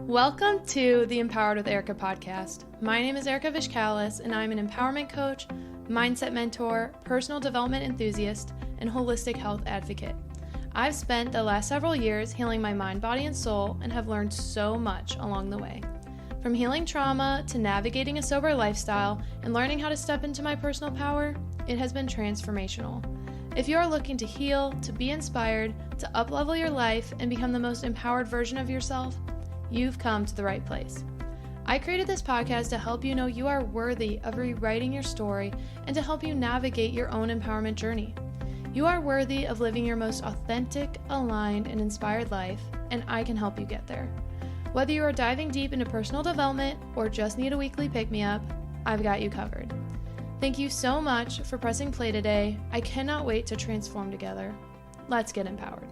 Welcome to the Empowered with Erika podcast. My name is Erika Vishkalis, and I'm an empowerment coach, mindset mentor, personal development enthusiast, and holistic health advocate. I've spent the last several years healing my mind, body, and soul, and have learned so much along the way. From healing trauma to navigating a sober lifestyle and learning how to step into my personal power, it has been transformational. If you are looking to heal, to be inspired, to uplevel your life, and become the most empowered version of yourself, you've come to the right place. I created this podcast to help you know you are worthy of rewriting your story and to help you navigate your own empowerment journey. You are worthy of living your most authentic, aligned, and inspired life, and I can help you get there. Whether you are diving deep into personal development or just need a weekly pick-me-up, I've got you covered. Thank you so much for pressing play today. I cannot wait to transform together. Let's get empowered.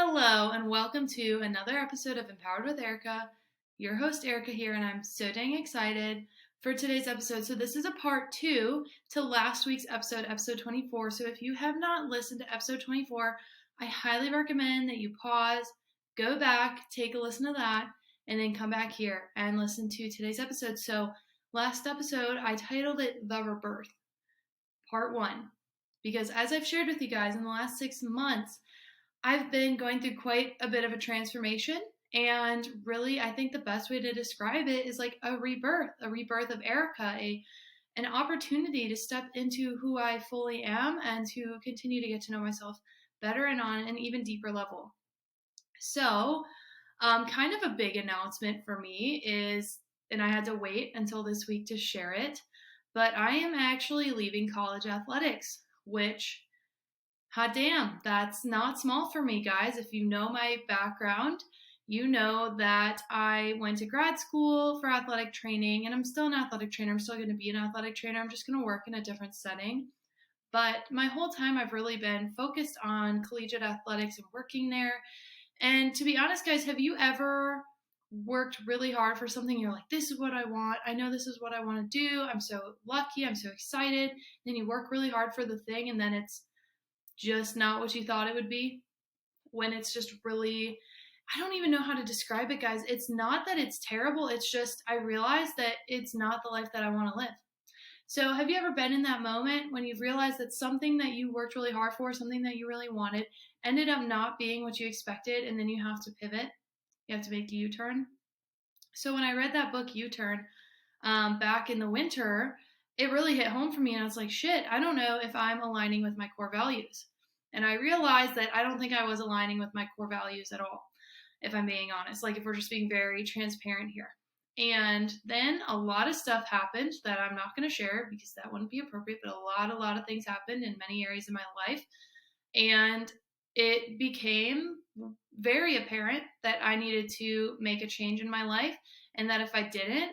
Hello, and welcome to another episode of Empowered with Erika. Your host Erika here, and I'm so dang excited for today's episode. So this is a part 2 to last week's episode 24. So if you have not listened to episode 24, I highly recommend that you pause, go back, take a listen to that, and then come back here and listen to today's episode. So last episode, I titled it The Rebirth Part 1, because as I've shared with you guys in the last 6 months, I've been going through quite a bit of a transformation, and really I think the best way to describe it is like a rebirth of Erika, an opportunity to step into who I fully am and to continue to get to know myself better and on an even deeper level. So kind of a big announcement for me is, and I had to wait until this week to share it, but I am actually leaving college athletics, which, hot damn, that's not small for me, guys. If you know my background, you know that I went to grad school for athletic training, and I'm still an athletic trainer. I'm still going to be an athletic trainer. I'm just going to work in a different setting. But my whole time, I've really been focused on collegiate athletics and working there. And to be honest, guys, have you ever worked really hard for something? You're like, this is what I want. I know this is what I want to do. I'm so lucky. I'm so excited. Then you work really hard for the thing, and then it's just not what you thought it would be. When it's just really, I don't even know how to describe it, guys. It's not that it's terrible. It's just I realized that it's not the life that I want to live. So have you ever been in that moment when you've realized that something that you worked really hard for, something that you really wanted, ended up not being what you expected, and then you have to pivot? You have to make a U-turn. So when I read that book, U-Turn, back in the winter, it really hit home for me, and I was like, shit, I don't know if I'm aligning with my core values. And I realized that I don't think I was aligning with my core values at all, if I'm being honest, like if we're just being very transparent here. And then a lot of stuff happened that I'm not going to share because that wouldn't be appropriate, but a lot of things happened in many areas of my life. And it became very apparent that I needed to make a change in my life, and that if I didn't,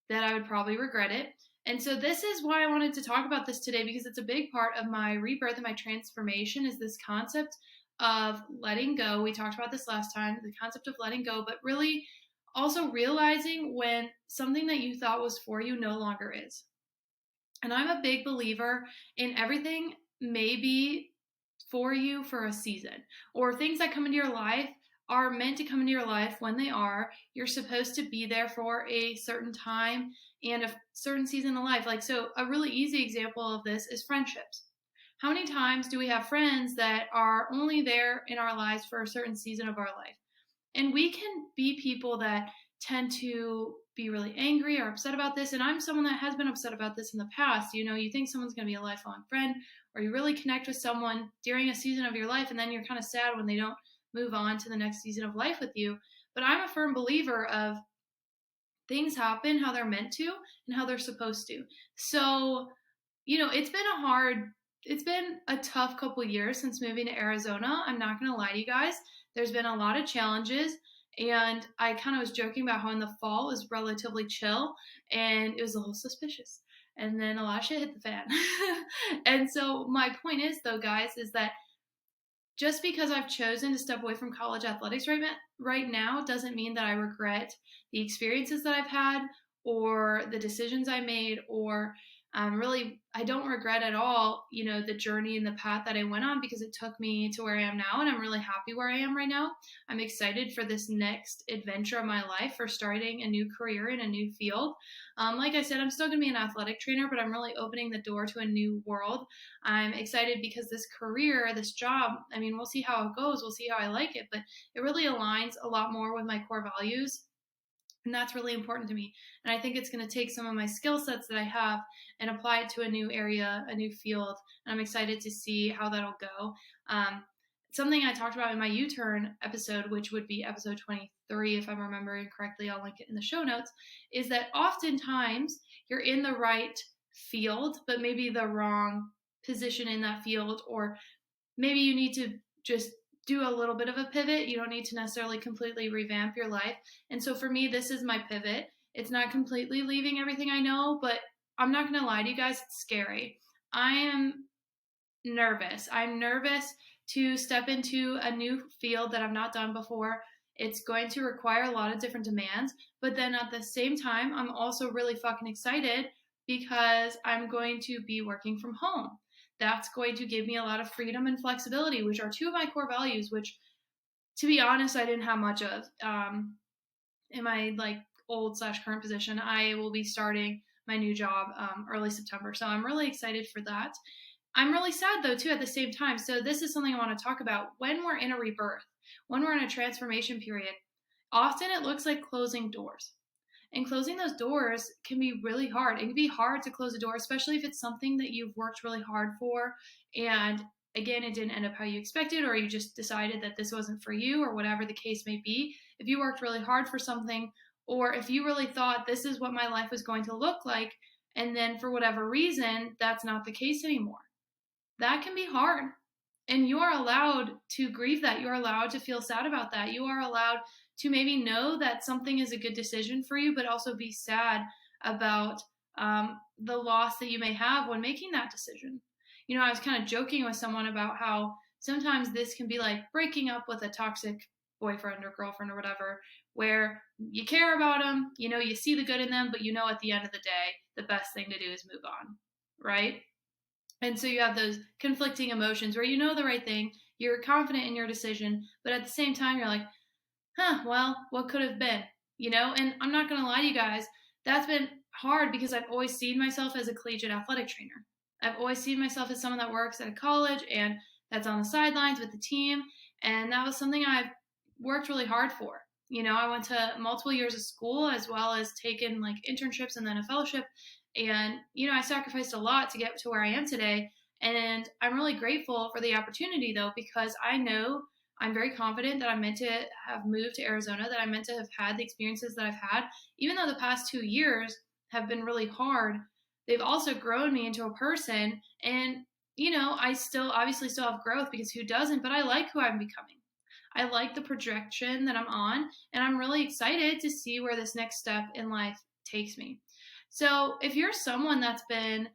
that I would probably regret it. And so this is why I wanted to talk about this today, because it's a big part of my rebirth and my transformation is this concept of letting go. We talked about this last time, the concept of letting go, but really also realizing when something that you thought was for you no longer is. And I'm a big believer in everything may be for you for a season, or things that come into your life are meant to come into your life when they are. You're supposed to be there for a certain time and a certain season of life. Like, so a really easy example of this is friendships. How many times do we have friends that are only there in our lives for a certain season of our life? And we can be people that tend to be really angry or upset about this. And I'm someone that has been upset about this in the past. You know, you think someone's going to be a lifelong friend, or you really connect with someone during a season of your life, and then you're kind of sad when they don't move on to the next season of life with you. But I'm a firm believer of things happen how they're meant to and how they're supposed to. So, you know, it's been a tough couple years since moving to Arizona. I'm not going to lie to you guys. There's been a lot of challenges, and I kind of was joking about how in the fall was relatively chill and it was a little suspicious. And then a lot of shit hit the fan. And so my point is, though, guys, is that just because I've chosen to step away from college athletics right now doesn't mean that I regret the experiences that I've had or the decisions I made or I don't regret at all, the journey and the path that I went on, because it took me to where I am now, and I'm really happy where I am right now. I'm excited for this next adventure of my life, for starting a new career in a new field. Like I said, I'm still going to be an athletic trainer, but I'm really opening the door to a new world. I'm excited because this career, this job, we'll see how it goes. We'll see how I like it, but it really aligns a lot more with my core values. And that's really important to me. And I think it's going to take some of my skill sets that I have and apply it to a new area, a new field. And I'm excited to see how that'll go. Something I talked about in my U-turn episode, which would be episode 23, if I'm remembering correctly, I'll link it in the show notes, is that oftentimes you're in the right field, but maybe the wrong position in that field, or maybe you need to just do a little bit of a pivot. You don't need to necessarily completely revamp your life. And so for me, this is my pivot. It's not completely leaving everything I know, but I'm not going to lie to you guys, it's scary. I am nervous. I'm nervous to step into a new field that I've not done before. It's going to require a lot of different demands, but then at the same time, I'm also really fucking excited because I'm going to be working from home. That's going to give me a lot of freedom and flexibility, which are two of my core values, which, to be honest, I didn't have much of in my old/current position. I will be starting my new job early September, so I'm really excited for that. I'm really sad, though, too, at the same time. So this is something I want to talk about. When we're in a rebirth, when we're in a transformation period, often it looks like closing doors. And closing those doors can be really hard. It can be hard to close a door, especially if it's something that you've worked really hard for. And again, it didn't end up how you expected, or you just decided that this wasn't for you, or whatever the case may be. If you worked really hard for something, or if you really thought this is what my life was going to look like, and then for whatever reason, that's not the case anymore. That can be hard. And you are allowed to grieve that. You are allowed to feel sad about that. You are allowed to maybe know that something is a good decision for you, but also be sad about the loss that you may have when making that decision. I was kind of joking with someone about how sometimes this can be like breaking up with a toxic boyfriend or girlfriend or whatever, where you care about them, you see the good in them, but at the end of the day, the best thing to do is move on, right? And so you have those conflicting emotions where you know the right thing, you're confident in your decision, but at the same time, you're like, well, what could have been, And I'm not going to lie to you guys, that's been hard because I've always seen myself as a collegiate athletic trainer. I've always seen myself as someone that works at a college and that's on the sidelines with the team. And that was something I've worked really hard for. I went to multiple years of school, as well as taken internships and then a fellowship. And, I sacrificed a lot to get to where I am today. And I'm really grateful for the opportunity, though, because I know I'm very confident that I'm meant to have moved to Arizona, that I'm meant to have had the experiences that I've had. Even though the past 2 years have been really hard, they've also grown me into a person. And, I obviously still have growth, because who doesn't? But I like who I'm becoming. I like the projection that I'm on, and I'm really excited to see where this next step in life takes me. So if you're someone that's been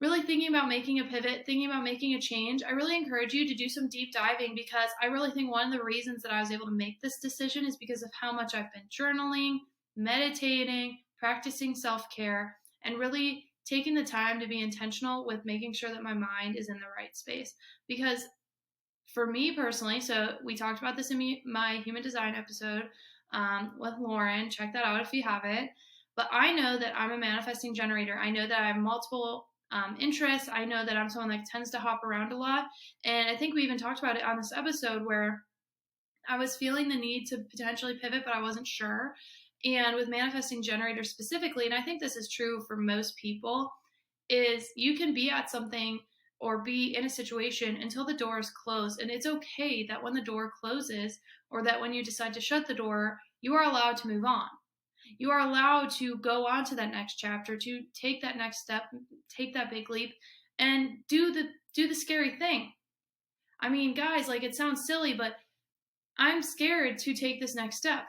really thinking about making a pivot, thinking about making a change, I really encourage you to do some deep diving, because I really think one of the reasons that I was able to make this decision is because of how much I've been journaling, meditating, practicing self-care, and really taking the time to be intentional with making sure that my mind is in the right space. Because for me personally, so we talked about this in my human design episode with Lauren. Check that out if you haven't. But I know that I'm a manifesting generator. I know that I have multiple interests. I know that I'm someone that tends to hop around a lot. And I think we even talked about it on this episode, where I was feeling the need to potentially pivot, but I wasn't sure. And with manifesting generators specifically, and I think this is true for most people, is you can be at something or be in a situation until the door is closed. And it's okay that when the door closes, or that when you decide to shut the door, you are allowed to move on. You are allowed to go on to that next chapter, to take that next step, take that big leap, and do the scary thing. Guys, it sounds silly, but I'm scared to take this next step.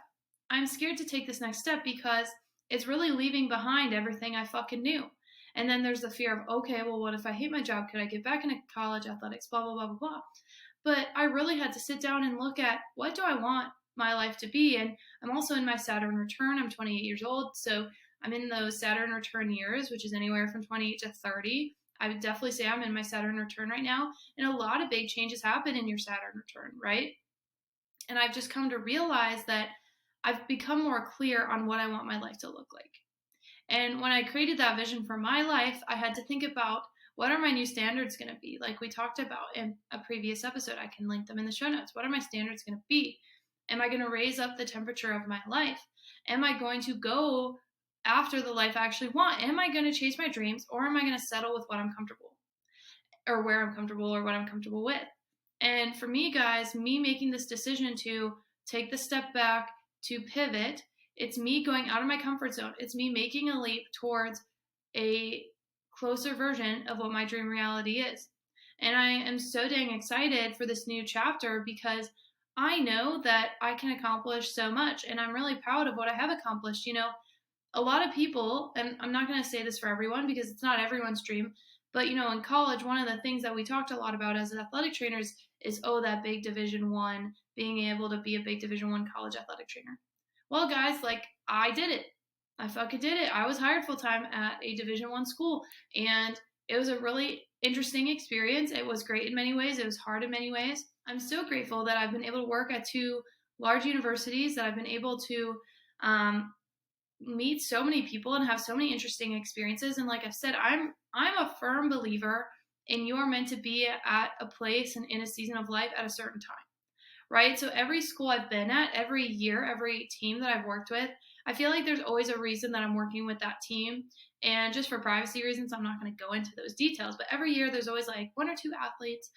I'm scared to take this next step because it's really leaving behind everything I fucking knew. And then there's the fear of, okay, well, what if I hate my job? Could I get back into college athletics? Blah, blah, blah, blah, blah. But I really had to sit down and look at, what do I want my life to be? And I'm also in my Saturn return. I'm 28 years old. So I'm in those Saturn return years, which is anywhere from 28 to 30. I would definitely say I'm in my Saturn return right now. And a lot of big changes happen in your Saturn return, right? And I've just come to realize that I've become more clear on what I want my life to look like. And when I created that vision for my life, I had to think about what are my new standards going to be? Like we talked about in a previous episode, I can link them in the show notes. What are my standards going to be? Am I going to raise up the temperature of my life? Am I going to go after the life I actually want? Am I going to chase my dreams, or am I going to settle with what I'm comfortable, or where I'm comfortable, or what I'm comfortable with? And for me, guys, me making this decision to take the step back, to pivot, it's me going out of my comfort zone. It's me making a leap towards a closer version of what my dream reality is. And I am so dang excited for this new chapter because I know that I can accomplish so much, and I'm really proud of what I have accomplished. You know, a lot of people, and I'm not going to say this for everyone because it's not everyone's dream, but you know, in college, one of the things that we talked a lot about as athletic trainers is, that big Division I, being able to be a big Division I college athletic trainer. Well, guys, like I did it. I fucking did it. I was hired full time at a Division I school, and it was a really interesting experience. It was great in many ways. It was hard in many ways. I'm so grateful that I've been able to work at 2 large universities, that I've been able to meet so many people and have so many interesting experiences. And like I've said, I'm a firm believer in you're meant to be at a place and in a season of life at a certain time. Right? So every school I've been at, every year, every team that I've worked with, I feel like there's always a reason that I'm working with that team. And just for privacy reasons, I'm not going to go into those details. But every year, there's always like 1 or 2 athletes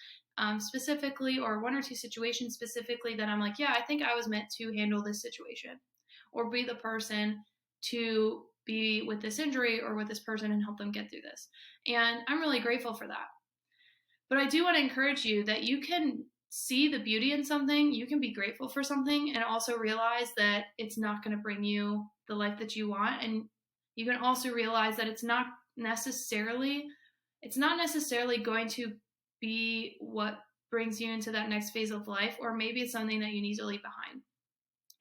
specifically, or 1 or 2 situations specifically that I'm like, yeah, I think I was meant to handle this situation, or be the person to be with this injury or with this person and help them get through this. And I'm really grateful for that. But I do want to encourage you that you can see the beauty in something, you can be grateful for something, and also realize that it's not going to bring you the life that you want. And you can also realize that it's not necessarily going to be what brings you into that next phase of life, or maybe it's something that you need to leave behind.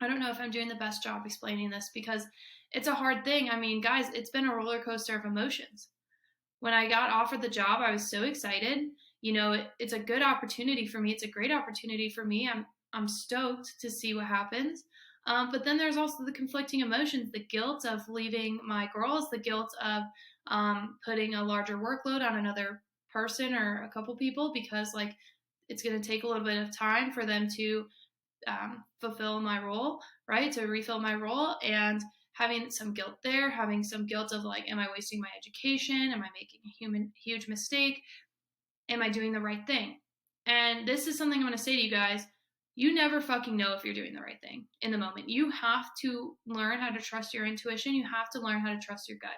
I don't know if I'm doing the best job explaining this because it's a hard thing. I mean, guys, it's been a roller coaster of emotions. When I got offered the job, I was so excited. You know, it's a good opportunity for me. It's a great opportunity for me. I'm stoked to see what happens. But then there's also the conflicting emotions, the guilt of leaving my girls, the guilt of putting a larger workload on another person or a couple people, because like it's going to take a little bit of time for them to fulfill my role, right? To refill my role, and having some guilt there, having some guilt of like, am I wasting my education? Am I making a huge mistake? Am I doing the right thing? And this is something I'm going to say to you guys. You never fucking know if you're doing the right thing in the moment. You have to learn how to trust your intuition. You have to learn how to trust your gut.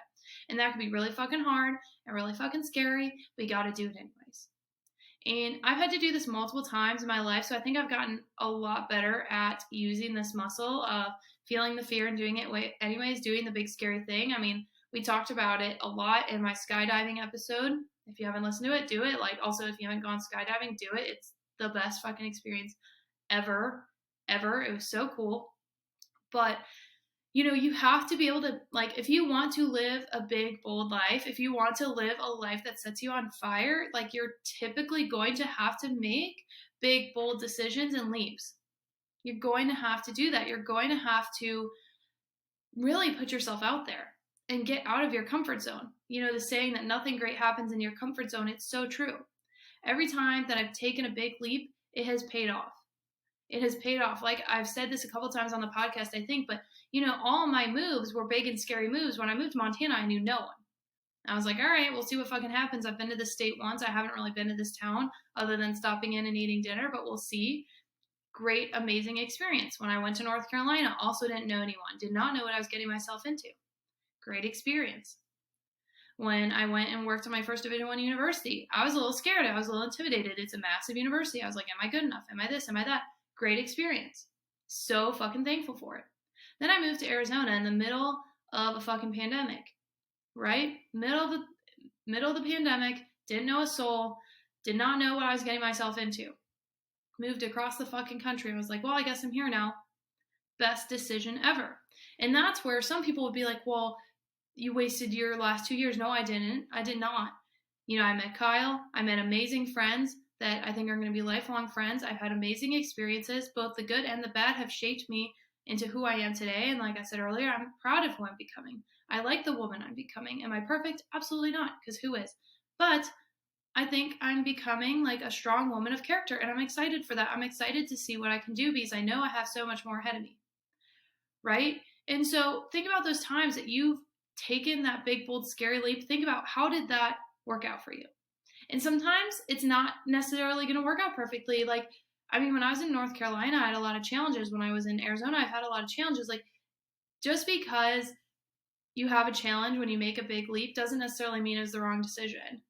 And that can be really fucking hard and really fucking scary, but you got to do it anyways. And I've had to do this multiple times in my life, so I think I've gotten a lot better at using this muscle of feeling the fear and doing it anyways, doing the big scary thing. I mean, we talked about it a lot in my skydiving episode. If you haven't listened to it, do it. Like, also, if you haven't gone skydiving, do it. It's the best fucking experience ever. It was so cool. But, you know, you have to be able to, like, if you want to live a big, bold life, if you want to live a life that sets you on fire, like, you're typically going to have to make big, bold decisions and leaps. You're going to have to do that. You're going to have to really put yourself out there and get out of your comfort zone. You know, the saying that nothing great happens in your comfort zone, it's so true. Every time that I've taken a big leap, it has paid off. It has paid off. Like, I've said this a couple times on the podcast, I think, but, you know, all my moves were big and scary moves. When I moved to Montana, I knew no one. I was like, all right, we'll see what fucking happens. I've been to this state once. I haven't really been to this town other than stopping in and eating dinner, but we'll see. Great, amazing experience. When I went to North Carolina, also didn't know anyone. Did not know what I was getting myself into. Great experience. When I went and worked at my first Division I university, I was a little scared. I was a little intimidated. It's a massive university. I was like, am I good enough? Am I this? Am I that? Great experience. So fucking thankful for it. Then I moved to Arizona in the middle of a fucking pandemic, right? Middle of the pandemic, didn't know a soul, did not know what I was getting myself into. Moved across the fucking country. I was like, well, I guess I'm here now. Best decision ever. And that's where some people would be like, well, you wasted your last 2 years. No, I didn't. I did not. You know, I met Kyle. I met amazing friends that I think are going to be lifelong friends. I've had amazing experiences. Both the good and the bad have shaped me into who I am today. And like I said earlier, I'm proud of who I'm becoming. I like the woman I'm becoming. Am I perfect? Absolutely not, because who is? But I think I'm becoming like a strong woman of character, and I'm excited for that. I'm excited to see what I can do because I know I have so much more ahead of me, right? And so think about those times that you've taken that big, bold, scary leap. Think about, how did that work out for you? And sometimes it's not necessarily going to work out perfectly. Like, I mean, when I was in North Carolina, I had a lot of challenges. When I was in Arizona, I've had a lot of challenges. Like, just because you have a challenge when you make a big leap doesn't necessarily mean it was the wrong decision.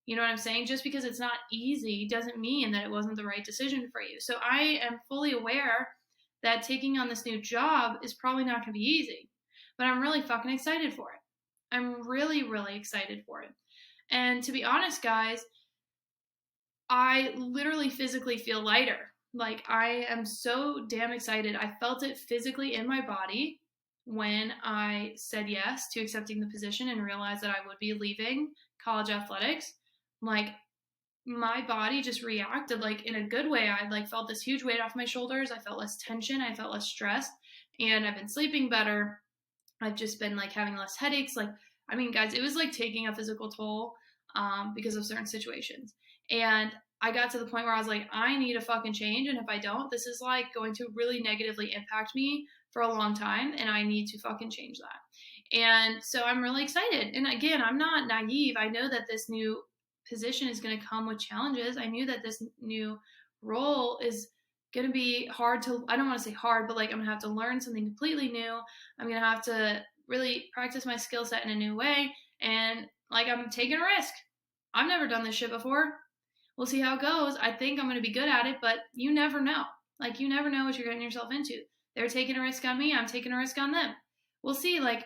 You know what I'm saying? Just because it's not easy doesn't mean that it wasn't the right decision for you. So I am fully aware that taking on this new job is probably not going to be easy, but I'm really fucking excited for it. I'm really, really excited for it. And to be honest, guys, I literally physically feel lighter. Like, I am so damn excited. I felt it physically in my body when I said yes to accepting the position and realized that I would be leaving college athletics. Like, my body just reacted like in a good way. I like felt this huge weight off my shoulders. I felt less tension. I felt less stressed, and I've been sleeping better. I've just been like having less headaches. Like, I mean, guys, it was like taking a physical toll because of certain situations. And I got to the point where I was like, I need a fucking change. And if I don't, this is like going to really negatively impact me for a long time. And I need to fucking change that. And so I'm really excited. And again, I'm not naive. I know that this new position is going to come with challenges. I knew that this new role is going to be hard to, I don't want to say hard, but like I'm going to have to learn something completely new. I'm going to have to really practice my skill set in a new way. And like, I'm taking a risk. I've never done this shit before. We'll see how it goes. I think I'm going to be good at it, but you never know. Like, you never know what you're getting yourself into. They're taking a risk on me. I'm taking a risk on them. We'll see. Like,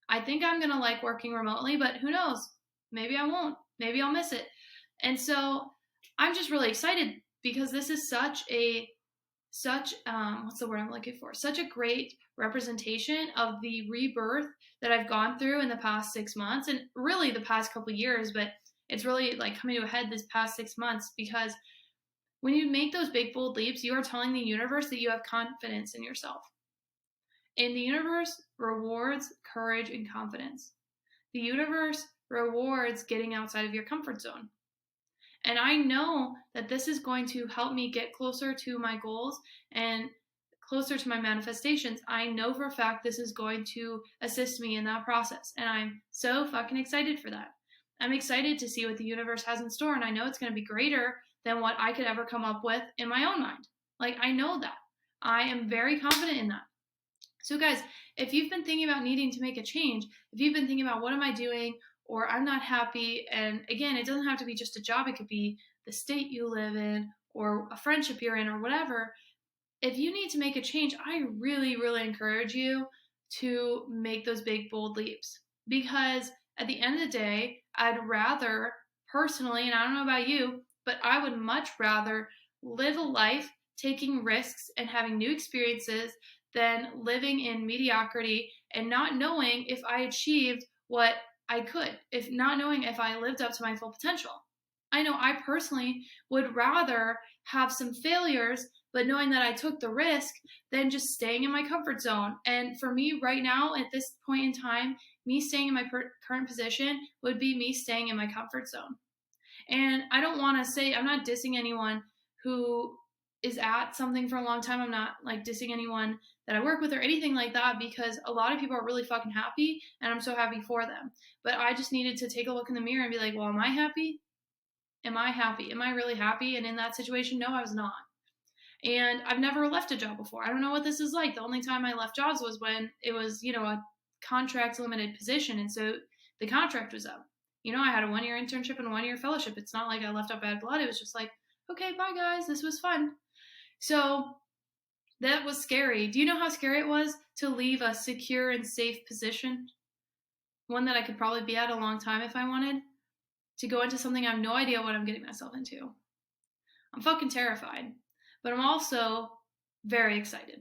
I think I'm going to like working remotely, but who knows? Maybe I won't. Maybe I'll miss it. And so I'm just really excited because this is such what's the word I'm looking for? Such a great representation of the rebirth that I've gone through in the past 6 months, and really the past couple of years, but it's really like coming to a head this past 6 months, because when you make those big, bold leaps, you are telling the universe that you have confidence in yourself. And the universe rewards courage and confidence. The universe rewards getting outside of your comfort zone. And I know that this is going to help me get closer to my goals and closer to my manifestations. I know for a fact this is going to assist me in that process. And I'm so fucking excited for that. I'm excited to see what the universe has in store. And I know it's going to be greater than what I could ever come up with in my own mind. Like, I know that. I am very confident in that. So guys, if you've been thinking about needing to make a change, if you've been thinking about what am I doing, or I'm not happy, and again, it doesn't have to be just a job. It could be the state you live in or a friendship you're in or whatever. If you need to make a change, I really, really encourage you to make those big, bold leaps, because at the end of the day, I'd rather personally, and I don't know about you, but I would much rather live a life taking risks and having new experiences than living in mediocrity and not knowing if I achieved what I could, if not knowing if I lived up to my full potential. I know I personally would rather have some failures, but knowing that I took the risk than just staying in my comfort zone. And for me right now, at this point in time, me staying in my current position would be me staying in my comfort zone. And I don't want to say, I'm not dissing anyone who is at something for a long time. I'm not like dissing anyone that I work with or anything like that, because a lot of people are really fucking happy and I'm so happy for them. But I just needed to take a look in the mirror and be like, well, am I happy? Am I happy? Am I really happy? And in that situation, no, I was not. And I've never left a job before. I don't know what this is like. The only time I left jobs was when it was, a contract limited position. And so the contract was up. I had a 1-year internship and a 1-year fellowship. It's not like I left out bad blood. It was just like, okay, bye guys. This was fun. So that was scary. Do you know how scary it was to leave a secure and safe position? One that I could probably be at a long time if I wanted, to go into something I have no idea what I'm getting myself into. I'm fucking terrified, but I'm also very excited.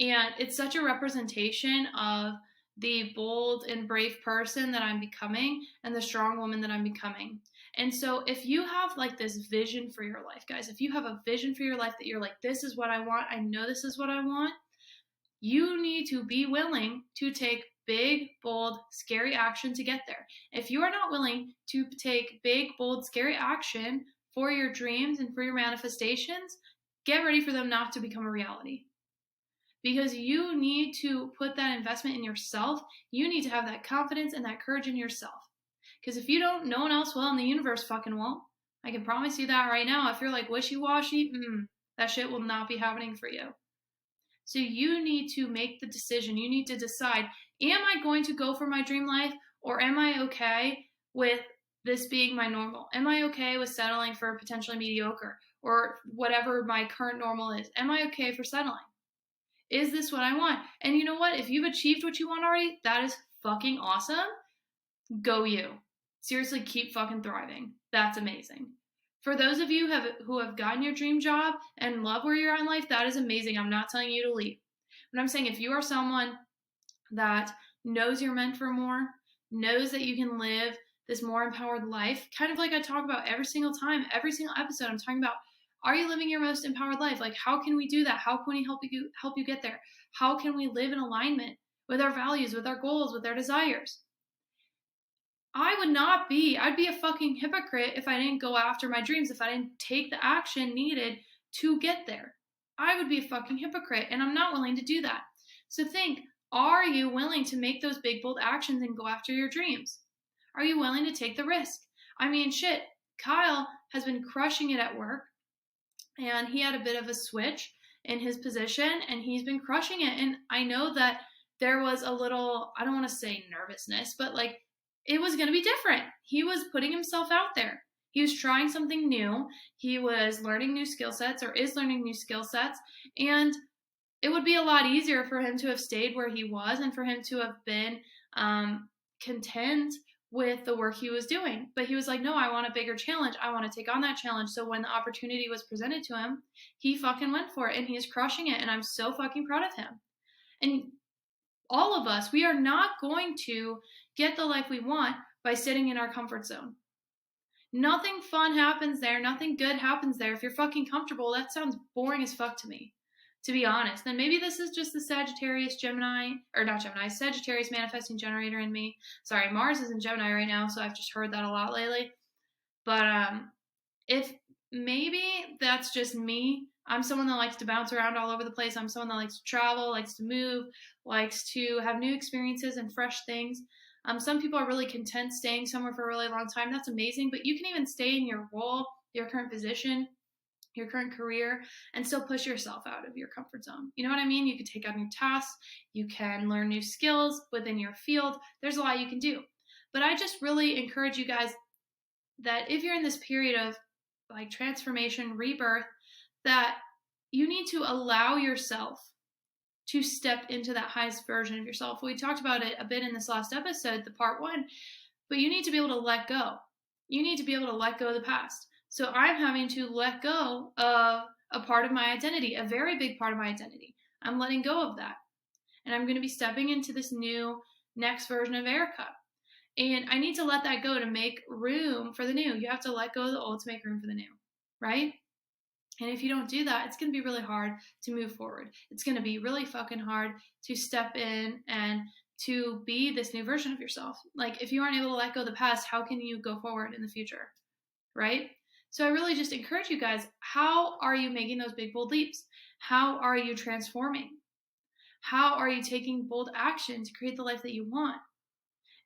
And it's such a representation of the bold and brave person that I'm becoming and the strong woman that I'm becoming. And so if you have like this vision for your life, guys, if you have a vision for your life that you're like, this is what I want, I know this is what I want, you need to be willing to take big, bold, scary action to get there. If you are not willing to take big, bold, scary action for your dreams and for your manifestations, get ready for them not to become a reality. Because you need to put that investment in yourself. You need to have that confidence and that courage in yourself. Because if you don't, no one else will, and the universe fucking won't. I can promise you that right now. If you're like wishy-washy, that shit will not be happening for you. So you need to make the decision. You need to decide, am I going to go for my dream life, or am I okay with this being my normal? Am I okay with settling for potentially mediocre or whatever my current normal is? Am I okay for settling? Is this what I want? And you know what? If you've achieved what you want already, that is fucking awesome. Go you. Seriously, keep fucking thriving. That's amazing. For those of you who have gotten your dream job and love where you're at in life, that is amazing. I'm not telling you to leave. But I'm saying if you are someone that knows you're meant for more, knows that you can live this more empowered life, kind of like I talk about every single time, every single episode, I'm talking about, are you living your most empowered life? Like, how can we do that? How can we help you get there? How can we live in alignment with our values, with our goals, with our desires? I'd be a fucking hypocrite if I didn't go after my dreams, if I didn't take the action needed to get there. I would be a fucking hypocrite, and I'm not willing to do that. So think, are you willing to make those big, bold actions and go after your dreams? Are you willing to take the risk? I mean, shit, Kyle has been crushing it at work, and he had a bit of a switch in his position, and he's been crushing it. And I know that there was a little, I don't want to say nervousness, but like, it was going to be different. He was putting himself out there. He was trying something new. He was learning new skill sets, or is learning new skill sets. And it would be a lot easier for him to have stayed where he was and for him to have been content with the work he was doing. But he was like, no, I want a bigger challenge. I want to take on that challenge. So when the opportunity was presented to him, he fucking went for it, and he is crushing it. And I'm so fucking proud of him. And all of us, we are not going to get the life we want by sitting in our comfort zone. Nothing fun happens there. Nothing good happens there. If you're fucking comfortable, that sounds boring as fuck to me, to be honest. Then maybe this is just the Sagittarius manifesting generator in me. Sorry, Mars is in Gemini right now, so I've just heard that a lot lately. But if maybe that's just me. I'm someone that likes to bounce around all over the place. I'm someone that likes to travel, likes to move, likes to have new experiences and fresh things. Some people are really content staying somewhere for a really long time. That's amazing. But you can even stay in your role, your current position, your current career, and still push yourself out of your comfort zone. You know what I mean? You can take on new tasks. You can learn new skills within your field. There's a lot you can do. But I just really encourage you guys that if you're in this period of like transformation, rebirth, that you need to allow yourself to step into that highest version of yourself. We talked about it a bit in this last episode, the part 1, but you need to be able to let go. You need to be able to let go of the past. So I'm having to let go of a part of my identity, a very big part of my identity. I'm letting go of that. And I'm going to be stepping into this new next version of Erika. And I need to let that go to make room for the new. You have to let go of the old to make room for the new, right? And if you don't do that, it's going to be really hard to move forward. It's going to be really fucking hard to step in and to be this new version of yourself. Like, if you aren't able to let go of the past, how can you go forward in the future, right? So I really just encourage you guys, how are you making those big, bold leaps? How are you transforming? How are you taking bold action to create the life that you want?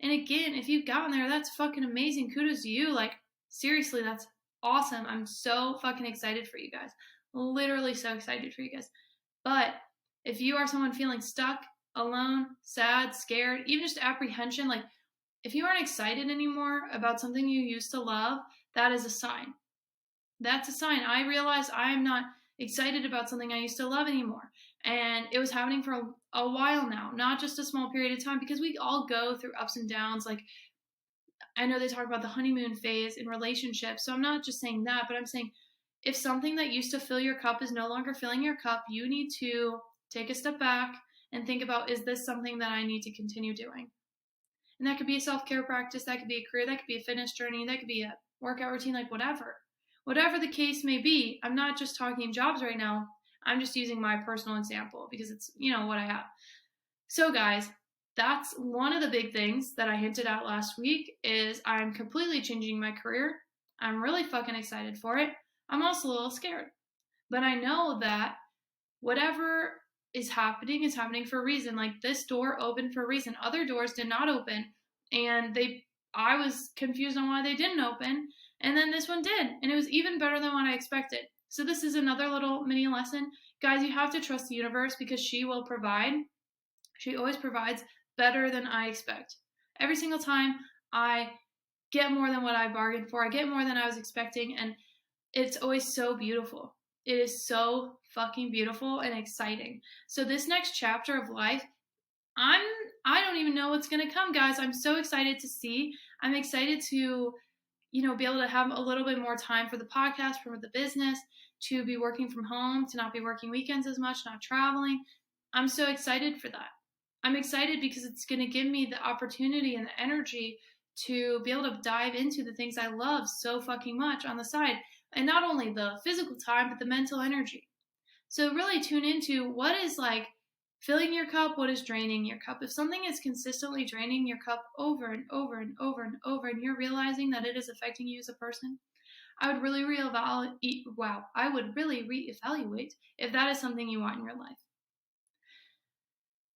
And again, if you've gotten there, that's fucking amazing. Kudos to you. Like, seriously, that's awesome. I'm so fucking excited for you guys. Literally so excited for you guys. But if you are someone feeling stuck, alone, sad, scared, even just apprehension, like if you aren't excited anymore about something you used to love, that is a sign. That's a sign. I realized I am not excited about something I used to love anymore. And it was happening for a while now, not just a small period of time, because we all go through ups and downs. Like, I know they talk about the honeymoon phase in relationships, so I'm not just saying that, but I'm saying if something that used to fill your cup is no longer filling your cup, you need to take a step back and think about, is this something that I need to continue doing? And that could be a self-care practice, that could be a career, that could be a fitness journey, that could be a workout routine, like whatever. Whatever the case may be, I'm not just talking jobs right now. I'm just using my personal example because it's, what I have. So guys, that's one of the big things that I hinted at last week is I'm completely changing my career. I'm really fucking excited for it. I'm also a little scared. But I know that whatever is happening for a reason. Like this door opened for a reason. Other doors did not open, and I was confused on why they didn't open, and then this one did, and it was even better than what I expected. So this is another little mini lesson. Guys, you have to trust the universe because she will provide. She always provides better than I expect. Every single time I get more than what I bargained for. I get more than I was expecting, and it's always so beautiful. It is so fucking beautiful and exciting. So this next chapter of life, I don't even know what's going to come, guys. I'm so excited to see. I'm excited to, be able to have a little bit more time for the podcast, for the business, to be working from home, to not be working weekends as much, not traveling. I'm so excited for that. I'm excited because it's going to give me the opportunity and the energy to be able to dive into the things I love so fucking much on the side. And not only the physical time, but the mental energy. So really tune into what is like filling your cup, what is draining your cup. If something is consistently draining your cup over and over and over and over, and you're realizing that it is affecting you as a person, I would really reevaluate if that is something you want in your life.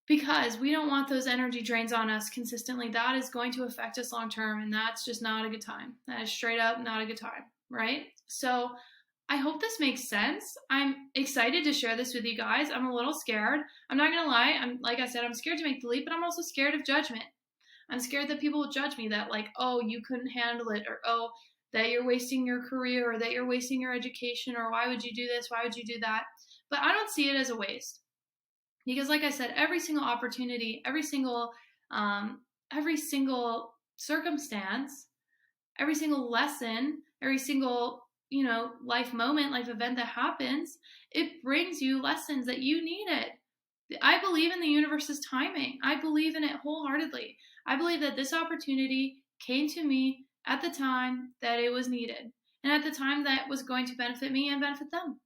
Because we don't want those energy drains on us consistently. That is going to affect us long term, and that's just not a good time. That is straight up not a good time, right? So I hope this makes sense. I'm excited to share this with you guys. I'm a little scared. I'm not going to lie. Like I said, I'm scared to make the leap, but I'm also scared of judgment. I'm scared that people will judge me, that like, oh, you couldn't handle it, or oh, that you're wasting your career, or that you're wasting your education, or why would you do this? Why would you do that? But I don't see it as a waste. Because like I said, every single opportunity, every single circumstance, every single lesson, every single, life moment, life event that happens, it brings you lessons that you needed. I believe in the universe's timing. I believe in it wholeheartedly. I believe that this opportunity came to me at the time that it was needed, and at the time that was going to benefit me and benefit them.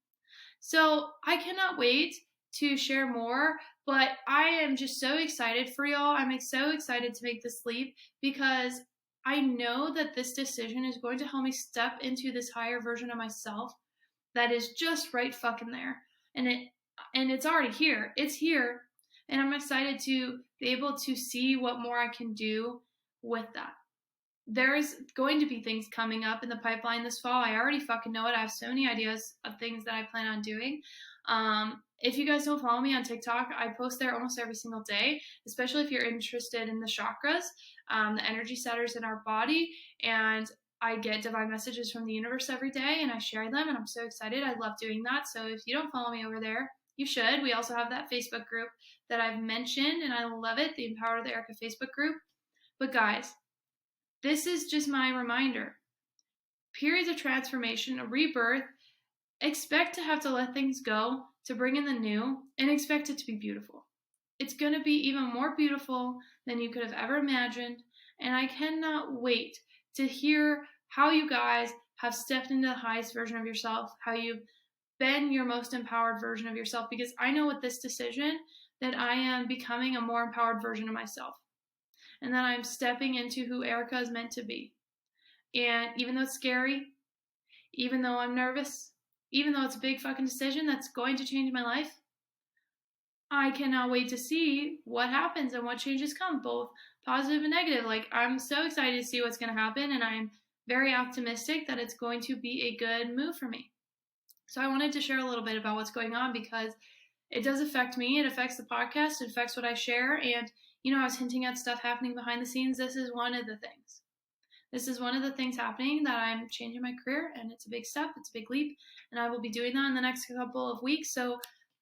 So I cannot wait to share more, but I am just so excited for y'all. I'm so excited to make this leap because I know that this decision is going to help me step into this higher version of myself that is just right fucking there. And it's already here. It's here. And I'm excited to be able to see what more I can do with that. There's going to be things coming up in the pipeline this fall. I already fucking know it. I have so many ideas of things that I plan on doing. If you guys don't follow me on TikTok, I post there almost every single day, especially if you're interested in the chakras, the energy centers in our body. And I get divine messages from the universe every day and I share them, and I'm so excited. I love doing that. So if you don't follow me over there, you should. We also have that Facebook group that I've mentioned, and I love it, the Empowered with Erika Facebook group. But guys, this is just my reminder. Periods of transformation, a rebirth, expect to have to let things go to bring in the new, and expect it to be beautiful. It's going to be even more beautiful than you could have ever imagined, and I cannot wait to hear how you guys have stepped into the highest version of yourself, how you've been your most empowered version of yourself, because I know with this decision that I am becoming a more empowered version of myself, and that I'm stepping into who Erika is meant to be. And even though it's scary, even though I'm nervous, even though it's a big fucking decision that's going to change my life, I cannot wait to see what happens and what changes come, both positive and negative. Like, I'm so excited to see what's going to happen, and I'm very optimistic that it's going to be a good move for me. So I wanted to share a little bit about what's going on because it does affect me. It affects the podcast. It affects what I share. And, I was hinting at stuff happening behind the scenes. This is one of the things. This is one of the things happening, that I'm changing my career, and it's a big step. It's a big leap, and I will be doing that in the next couple of weeks. So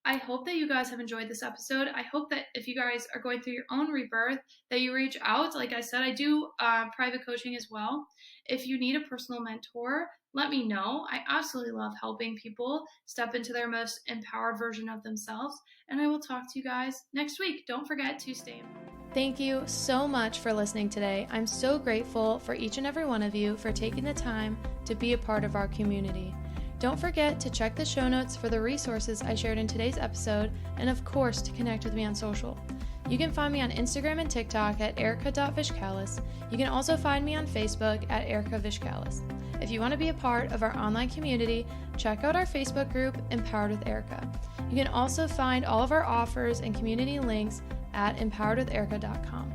I hope that you guys have enjoyed this episode. I hope that if you guys are going through your own rebirth, that you reach out. Like I said, I do private coaching as well. If you need a personal mentor, let me know. I absolutely love helping people step into their most empowered version of themselves. And I will talk to you guys next week. Don't forget to stay empowered. Thank you so much for listening today. I'm so grateful for each and every one of you for taking the time to be a part of our community. Don't forget to check the show notes for the resources I shared in today's episode, and of course to connect with me on social. You can find me on Instagram and TikTok at erika.vishkalis. You can also find me on Facebook at erikavishkalis. If you want to be a part of our online community, check out our Facebook group, Empowered with Erika. You can also find all of our offers and community links at empoweredwitherika.com.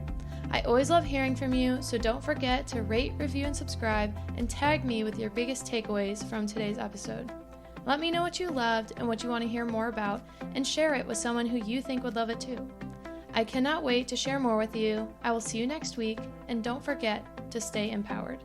I always love hearing from you, so don't forget to rate, review, and subscribe, and tag me with your biggest takeaways from today's episode. Let me know what you loved and what you want to hear more about, and share it with someone who you think would love it too. I cannot wait to share more with you. I will see you next week, and don't forget to stay empowered.